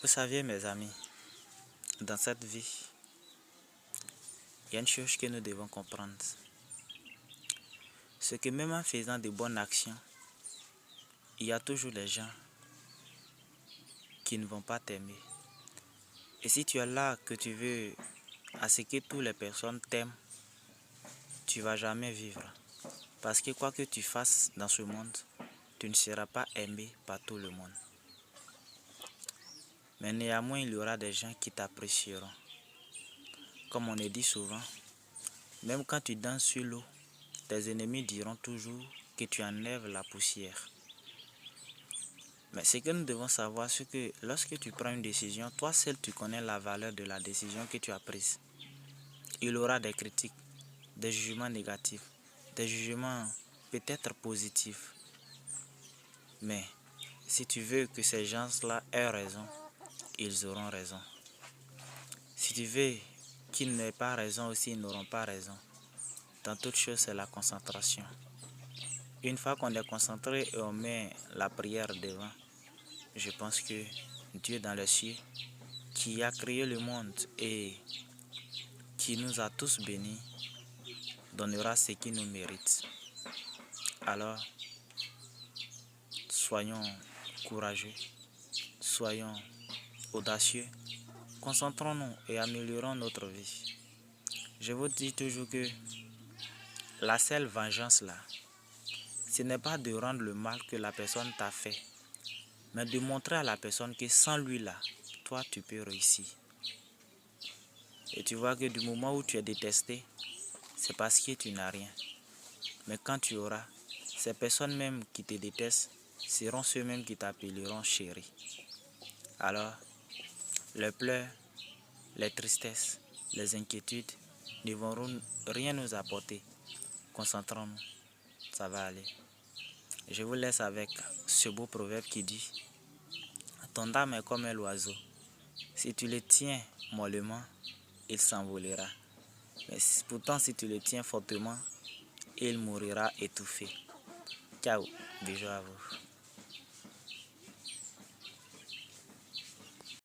Vous saviez, mes amis, dans cette vie, il y a une chose que nous devons comprendre. C'est que même en faisant de bonnes actions, il y a toujours des gens qui ne vont pas t'aimer. Et si tu es là que tu veux à ce que toutes les personnes t'aiment, tu ne vas jamais vivre. Parce que quoi que tu fasses dans ce monde, tu ne seras pas aimé par tout le monde. Mais néanmoins, il y aura des gens qui t'apprécieront. Comme on le dit souvent, même quand tu danses sur l'eau, tes ennemis diront toujours que tu enlèves la poussière. Mais ce que nous devons savoir, c'est que lorsque tu prends une décision, toi seul tu connais la valeur de la décision que tu as prise. Il y aura des critiques, des jugements négatifs, des jugements peut-être positifs. Mais si tu veux que ces gens-là aient raison, ils auront raison. Si tu veux qu'ils n'aient pas raison aussi, ils n'auront pas raison. Dans toute chose, c'est la concentration. Une fois qu'on est concentré et on met la prière devant, je pense que Dieu dans les cieux, qui a créé le monde et qui nous a tous bénis, donnera ce qu'il nous mérite. Alors, soyons courageux, soyons audacieux, concentrons-nous et améliorons notre vie. Je vous dis toujours que la seule vengeance là, ce n'est pas de rendre le mal que la personne t'a fait, mais de montrer à la personne que sans lui là, toi tu peux réussir. Et tu vois que du moment où tu es détesté, c'est parce que tu n'as rien. Mais quand tu auras, ces personnes même qui te détestent seront ceux-mêmes qui t'appelleront chéri. Alors, les pleurs, les tristesses, les inquiétudes ne vont rien nous apporter. Concentrons-nous, ça va aller. Je vous laisse avec ce beau proverbe qui dit: ton âme est comme un oiseau. Si tu le tiens mollement, il s'envolera. Mais pourtant, si tu le tiens fortement, il mourra étouffé. Ciao, bisous à vous.